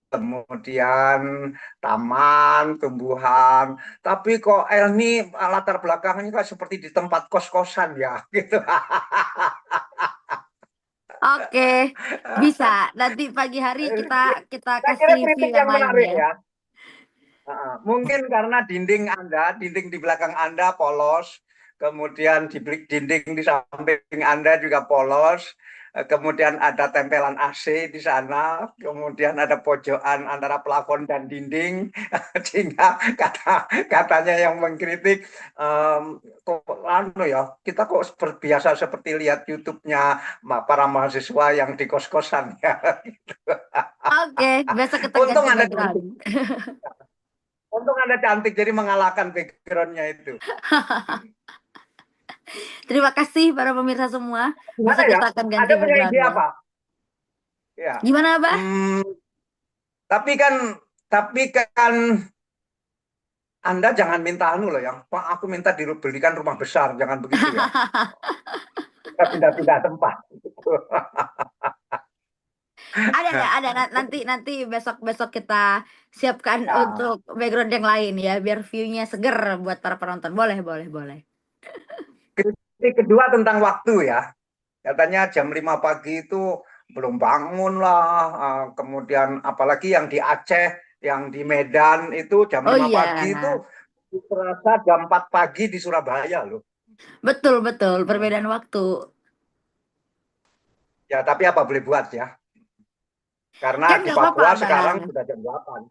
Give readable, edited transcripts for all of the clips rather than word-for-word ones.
kemudian taman, tumbuhan. Tapi kok Elmi latar belakangnya kan seperti di tempat kos-kosan ya, gitu. Oke, bisa. Nanti pagi hari kita kita Saya kira kasih view kritik yang yang lain menarik ya. ya. Mungkin karena dinding di belakang Anda polos, kemudian dinding di samping Anda juga polos, kemudian ada tempelan AC di sana, kemudian ada pojokan antara plafon dan dinding, sehingga katanya yang mengkritik, kok anu ya, kita kok biasa seperti lihat YouTube-nya para mahasiswa yang di kos-kosan ya. Oke, besok kita Untung ganti Anda background. cantik. Untung Anda cantik, jadi mengalahkan backgroundnya itu. Terima kasih para pemirsa semua. Gimana Besok ya? kita akan ganti Ada punya ide backgroundnya. apa? Ya. Gimana, Abah? Hmm, tapi kan, tapi kan Anda jangan minta anu loh ya. Pak, aku minta dibelikan rumah besar, jangan begitu ya. Kita pindah-pindah tempat. Ada ya, ada. Nanti nanti besok besok kita siapkan Ya. untuk background yang lain ya, biar view-nya seger buat para penonton. Boleh, boleh, boleh. Kritik kedua tentang waktu ya. Katanya jam 5 pagi itu belum bangun lah. Kemudian apalagi yang di Aceh, yang di Medan itu jam Oh 5 pagi itu iya, terasa jam 4 pagi di Surabaya loh. betul betul Hmm. perbedaan waktu. Ya, tapi apa boleh buat ya. Karena Kan di nggak apa-apa, Papua Abah. sekarang sudah jam 8,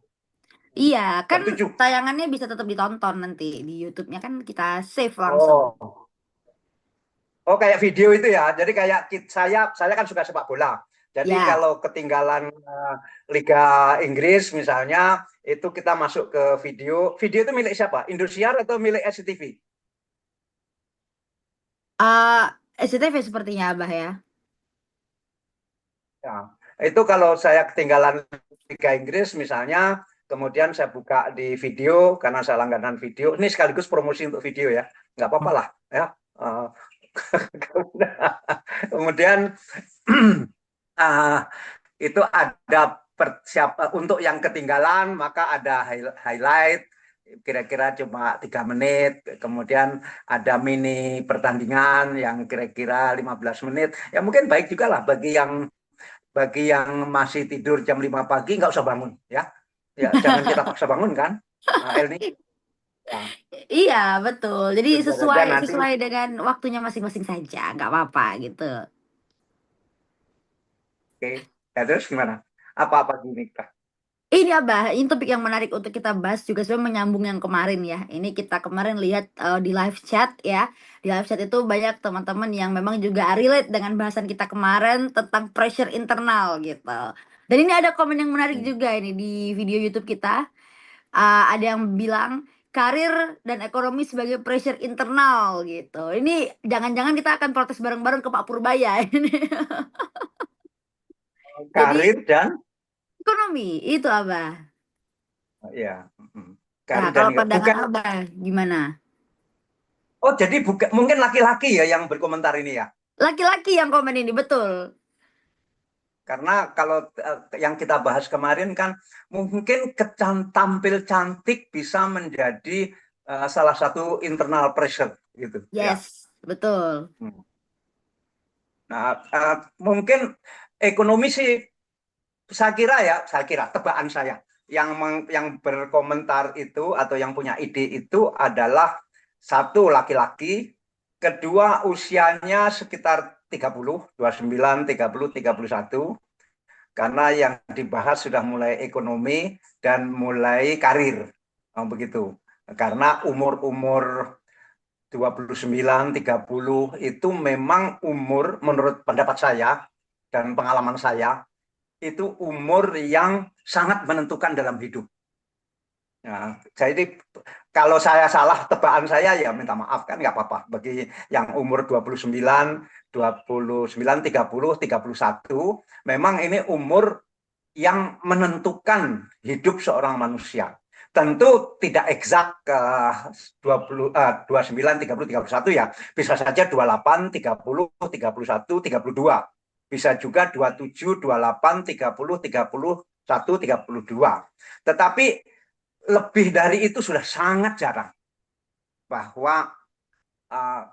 Iya, kan jam 7. tayangannya bisa tetap ditonton nanti di YouTube-nya kan kita save langsung. Oh. Oh, kayak video itu ya. Jadi kayak saya kan suka sepak bola. Jadi Ya, kalau ketinggalan Liga Inggris misalnya, itu kita masuk ke video. Video itu milik siapa? Indosiar atau milik SCTV? eh SCTV sepertinya Abah ya. Ya. Itu kalau saya ketinggalan Liga Inggris misalnya, kemudian saya buka di video karena saya langganan video. Ini sekaligus promosi untuk video ya. Nggak apa-apa lah ya. Eh, kemudian itu ada untuk yang ketinggalan, maka ada highlight kira-kira cuma 3 menit, kemudian ada mini pertandingan yang kira-kira 15 menit. Ya mungkin baik juga lah bagi yang masih tidur jam 5 pagi, nggak usah bangun ya. Ya jangan kita paksa bangun kan. Elni ya, Iya, betul. Jadi biar sesuai aja nanti. sesuai dengan waktunya masing-masing saja, nggak apa-apa gitu. Oke. Ya, terus gimana? Apa-apa gini Kak? Ini Abah, ini topik yang menarik untuk kita bahas juga sebenarnya menyambung yang kemarin ya. Ini kita kemarin lihat di live chat ya. Di live chat itu banyak teman-teman yang memang juga relate dengan bahasan kita kemarin tentang pressure internal gitu. Dan ini ada komen yang menarik juga ini di video YouTube kita. Ada yang bilang karir dan ekonomi sebagai pressure internal gitu. Ini jangan-jangan kita akan protes bareng-bareng ke Pak Purbaya ini. Jadi Karir dan ekonomi itu Abah. ya, Nah, karir dan kalau pandangan bukan. Abah gimana? Oh, jadi bukan, mungkin laki-laki ya yang berkomentar ini ya. Laki-laki yang komen ini, betul. Karena kalau yang kita bahas kemarin kan mungkin tampil cantik bisa menjadi salah satu internal pressure gitu ya. Yes, betul. Hmm. Nah, mungkin ekonomi sih saya kira tebakan saya yang berkomentar itu atau yang punya ide itu adalah satu laki-laki, kedua usianya sekitar 30, 29, 30, 31, karena yang dibahas sudah mulai ekonomi dan mulai karir. Begitu. Karena umur-umur 29, 30 itu memang umur menurut pendapat saya dan pengalaman saya itu umur yang sangat menentukan dalam hidup. Nah, jadi kalau saya salah tebakan saya ya minta maaf kan nggak apa-apa. Bagi yang umur 29, 30, 31, memang ini umur yang menentukan hidup seorang manusia. Tentu tidak eksak 29, 30, 31 ya. Bisa saja 28, 30, 31, 32. Bisa juga 27, 28, 30, 30, 32. Tetapi lebih dari itu sudah sangat jarang, bahwa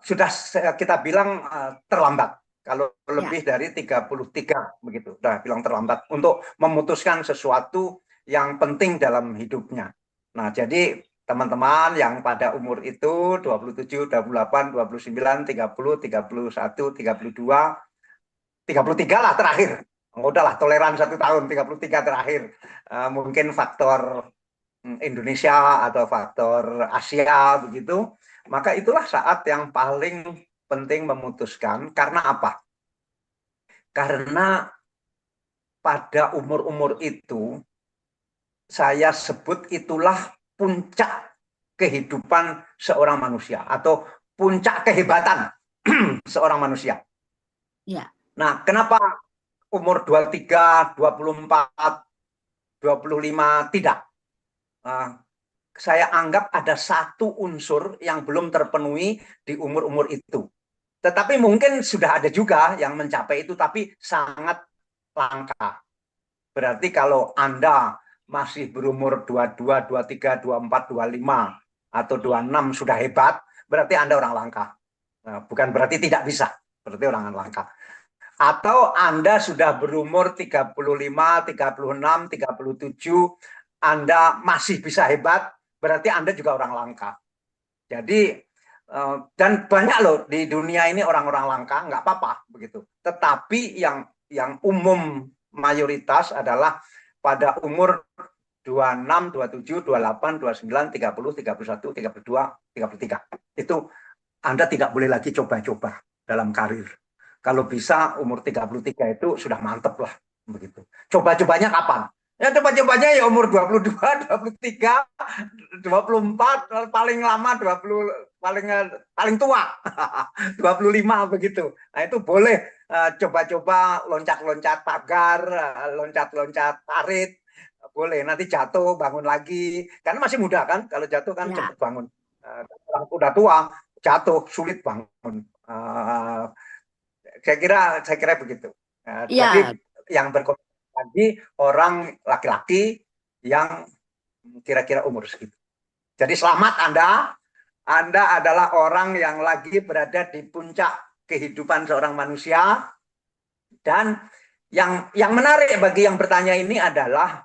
sudah kita bilang terlambat. Kalau Ya, lebih dari 33 begitu, udah bilang terlambat untuk memutuskan sesuatu yang penting dalam hidupnya. Nah, jadi teman-teman yang pada umur itu 27, 28, 29, 30, 31, 32, 33 lah terakhir. Udahlah, toleran 1 tahun, 33 terakhir. Mungkin faktor Indonesia atau faktor Asia begitu, maka itulah saat yang paling penting memutuskan. Karena apa? Karena pada umur-umur itu saya sebut itulah puncak kehidupan seorang manusia atau puncak kehebatan seorang manusia. ya, Nah, kenapa umur 23, 24, 25 tidak? Saya anggap ada satu unsur yang belum terpenuhi di umur-umur itu. Tetapi mungkin sudah ada juga yang mencapai itu, tapi sangat langka. Berarti kalau Anda masih berumur 22, 23, 24, 25, atau 26 sudah hebat, berarti Anda orang langka. Bukan berarti tidak bisa, berarti orang langka. Atau Anda sudah berumur 35, 36, 37, Anda masih bisa hebat, berarti Anda juga orang langka. Jadi dan banyak loh di dunia ini orang-orang langka, nggak apa-apa begitu. Tetapi yang umum mayoritas adalah pada umur 26, 27, 28, 29, 30, 31, 32, 33. Itu Anda tidak boleh lagi coba-coba dalam karir. Kalau bisa umur 33 itu sudah mantep lah begitu. Coba-cobanya kapan? Ya coba-cobanya ya umur 22, 23, 24, paling lama 20, paling paling tua 25 begitu. Nah, itu boleh coba-coba loncat-loncat pagar, loncat-loncat parit, boleh. Nanti jatuh bangun lagi. Karena masih muda kan, kalau jatuh kan ya. cepat bangun. Udah tua, jatuh sulit bangun. Saya kira begitu. Jadi Iya, yang berkomentar tadi orang laki-laki yang kira-kira umur segitu. Jadi selamat Anda adalah orang yang lagi berada di puncak kehidupan seorang manusia. Dan yang menarik bagi yang bertanya ini adalah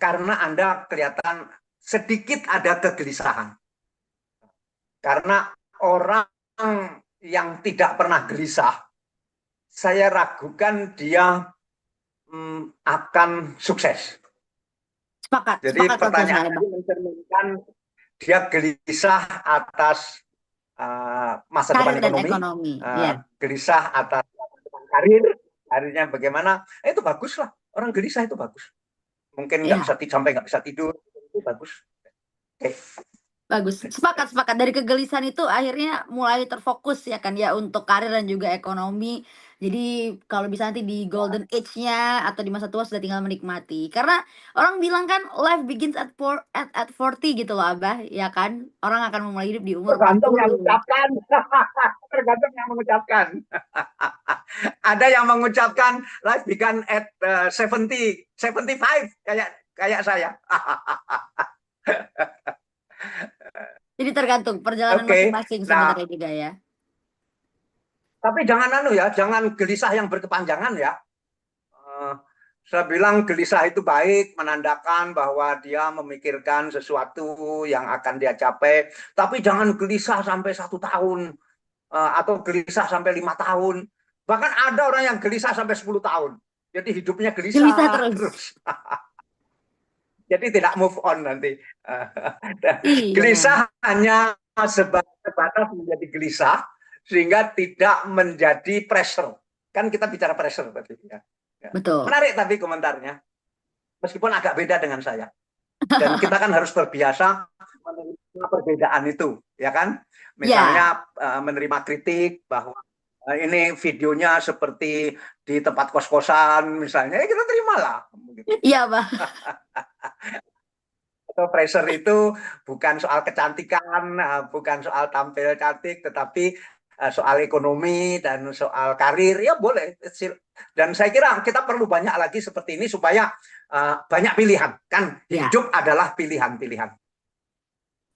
karena Anda kelihatan sedikit ada kegelisahan. Karena orang yang tidak pernah gelisah, saya ragukan dia akan sukses. sepakat, Jadi sepakat Coach pertanyaan saya, tadi Bang. mencerminkan dia gelisah atas masa Karir depan dan ekonomi, ekonomi. Ya, gelisah atas karirnya bagaimana. Itu bagus lah. Orang gelisah itu bagus. Mungkin nggak bisa ya. sampai nggak bisa tidur, itu bagus. Oke. Bagus, sepakat, sepakat. Dari kegelisahan itu akhirnya mulai terfokus ya kan ya untuk karir dan juga ekonomi. Jadi kalau bisa nanti di golden age-nya atau di masa tua sudah tinggal menikmati. Karena orang bilang kan life begins at 40 gitu loh Abah, ya kan? Orang akan memulai hidup di umur Tergantung yang 40. mengucapkan. Tergantung yang mengucapkan. Ada yang mengucapkan life began at 70, 75 kayak kayak saya. Jadi tergantung perjalanan Oke. masing-masing Nah, sebenarnya juga ya. tapi jangan gelisah yang berkepanjangan ya. Eh, saya bilang gelisah itu baik, menandakan bahwa dia memikirkan sesuatu yang akan dia capai. Tapi jangan gelisah sampai 1 tahun, atau gelisah sampai 5 tahun. Bahkan ada orang yang gelisah sampai 10 tahun. Jadi hidupnya Gelisah gelisah terus. terus. Jadi tidak move on nanti. Iya, Gelisah hanya sebatas menjadi gelisah, sehingga tidak menjadi pressure. Kan kita bicara pressure tadi. Ya. betul. Menarik tapi komentarnya. Meskipun agak beda dengan saya. Dan kita kan harus terbiasa menerima perbedaan itu, ya kan? Ya, Misalnya menerima kritik bahwa ini videonya seperti di tempat kos-kosan misalnya, ya kita terimalah. iya Bang. Atau pressure itu bukan soal kecantikan, bukan soal tampil cantik, tetapi soal ekonomi dan soal karir, ya boleh. Dan saya kira kita perlu banyak lagi seperti ini supaya banyak pilihan. Kan Ya, hidup adalah pilihan-pilihan.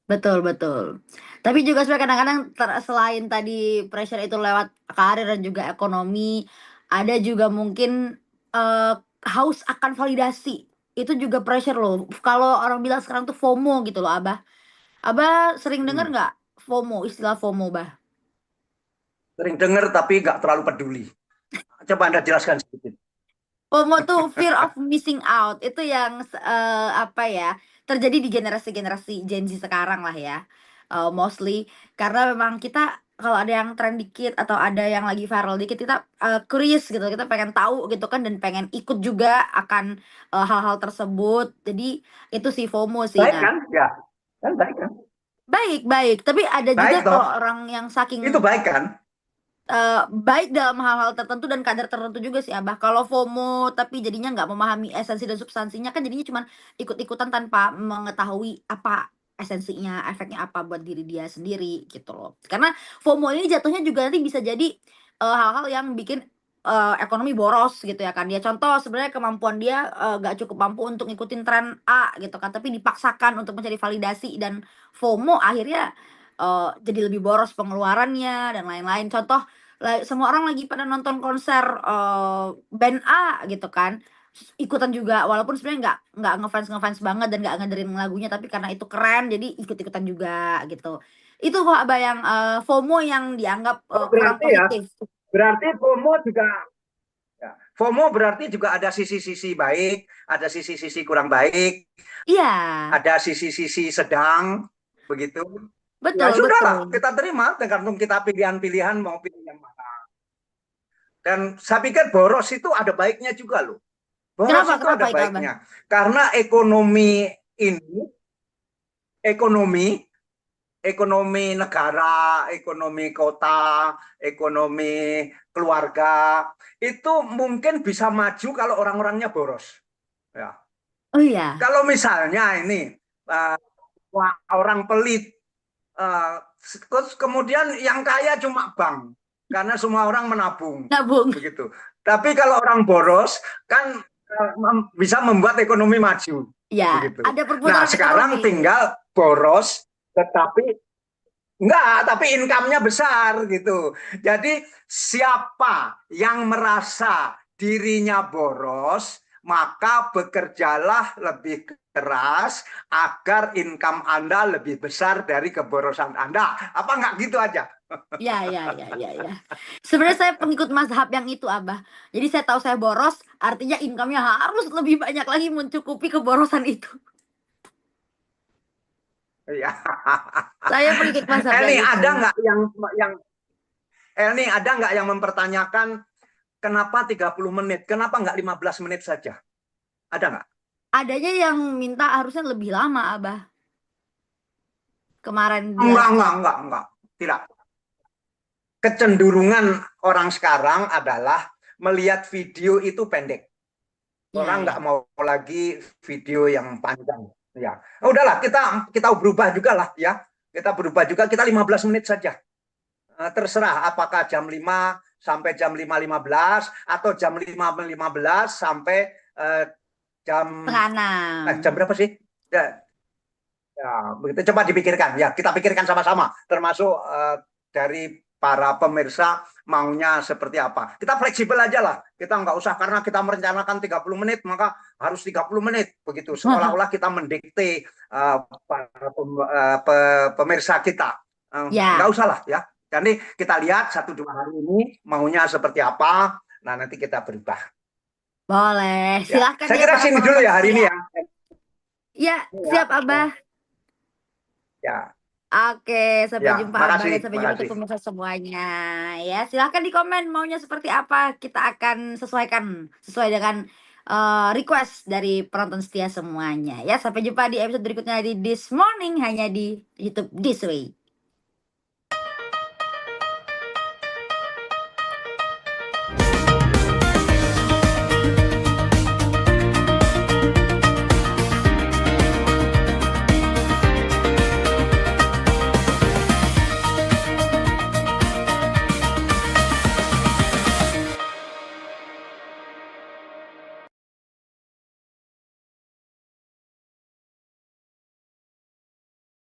betul betul. Tapi juga sebenarnya kadang-kadang selain tadi pressure itu lewat karir dan juga ekonomi, ada juga mungkin, haus akan validasi. Itu juga pressure loh. Kalau orang bilang sekarang tuh FOMO gitu loh, Abah. Abah sering dengar Hmm. nggak FOMO, istilah FOMO, Bah? Sering dengar tapi nggak terlalu peduli. Coba Anda jelaskan sedikit. FOMO tuh fear of missing out, itu yang apa ya, terjadi di generasi-generasi Gen Z sekarang lah ya, mostly karena memang kita kalau ada yang tren dikit atau ada yang lagi viral dikit kita, curious gitu, kita pengen tahu gitu kan dan pengen ikut juga akan, hal-hal tersebut. Jadi itu sih FOMO sih. Baik Nah, kan? Ya, kan baik kan? baik baik, tapi ada juga Baik kalau toh. orang yang Itu saking baik kan? baik dalam hal-hal tertentu dan kadar tertentu juga sih, Abah. Kalau FOMO tapi jadinya nggak memahami esensi dan substansinya kan jadinya cuman ikut-ikutan tanpa mengetahui apa esensinya, efeknya apa buat diri dia sendiri gitu loh. Karena FOMO ini jatuhnya juga nanti bisa jadi, hal-hal yang bikin, ekonomi boros gitu ya kan. Ya contoh sebenarnya kemampuan dia, nggak cukup mampu untuk ngikutin tren A gitu kan, tapi dipaksakan untuk mencari validasi dan FOMO akhirnya, jadi lebih boros pengeluarannya dan lain-lain. Contoh semua orang lagi pada nonton konser, band A gitu kan, ikutan juga walaupun sebenarnya nggak ngefans-ngefans banget dan nggak ngedengerin lagunya, tapi karena itu keren jadi ikut-ikutan juga gitu. Itu kok Abah yang, FOMO yang dianggap, Oh, kurang berarti ya, positif. berarti FOMO juga ya, FOMO berarti juga ada sisi-sisi baik, ada sisi-sisi kurang baik, Iya, ada sisi-sisi sedang, begitu. Ya betul sudahlah, betul. kita terima, tergantung kita pilihan-pilihan mau pilih yang mana. Dan saya pikir boros itu ada baiknya juga loh. Boros Kenapa itu kenapa ada itu Abah? baiknya. Karena ekonomi ini, ekonomi, ekonomi negara, ekonomi kota, ekonomi keluarga, itu mungkin bisa maju kalau orang-orangnya boros. Ya. Oh iya, Kalau misalnya ini uh, orang pelit, uh, kemudian yang kaya cuma bank, karena semua orang menabung, nabung. begitu. Tapi kalau orang boros, kan bisa membuat ekonomi maju, Ya, begitu. ada Nah, perputaran sekarang ekonomi. tinggal boros, tetapi enggak, tapi income-nya besar gitu. Jadi siapa yang merasa dirinya boros, maka bekerjalah lebih keras agar income Anda lebih besar dari keborosan Anda. Apa enggak gitu aja? Ya ya ya ya ya. Sebenarnya saya pengikut mazhab yang itu, Abah. Jadi saya tahu saya boros, artinya income-nya harus lebih banyak lagi mencukupi keborosan itu. Iya. Saya pengikut mazhab yang Elni itu. ada nggak yang Elni ada nggak yang mempertanyakan kenapa 30 menit? Kenapa nggak 15 menit saja? Ada nggak? Adanya yang minta harusnya lebih lama, Abah. Kemarin di Enggak, live enggak, chat. enggak, enggak. Tidak. Kecenderungan orang sekarang adalah melihat video itu pendek. Ya Orang nggak ya. mau lagi video yang panjang. Ya, udahlah kita berubah juga lah ya. Kita berubah juga. Kita 15 menit saja. Terserah apakah jam 5 sampai jam 5.15 atau jam 5.15 sampai jam Setengah enam. jam berapa sih? Ya, ya, begitu coba dipikirkan. Ya, kita pikirkan sama-sama. Termasuk dari para pemirsa maunya seperti apa. Kita fleksibel aja lah. Kita nggak usah karena kita merencanakan 30 menit, maka harus 30 menit. Begitu. Seolah-olah kita mendikte para pemirsa kita. Nggak Ya, usah lah ya. Jadi kita lihat 1-2 hari ini maunya seperti apa. Nah, nanti kita berubah. boleh. Ya, Silahkan saya ya kira para sini dulu penonton ya hari ini setia. ya. Ya, Ya, siap, Abah. ya, Oke, sampai ya. jumpa Abah Makasih, dan sampai jumpa makasih. untuk pemirsa semuanya. Ya, silahkan di komen maunya seperti apa. Kita akan sesuaikan sesuai dengan request dari penonton setia semuanya. Ya, sampai jumpa di episode berikutnya di This Morning hanya di YouTube This Way.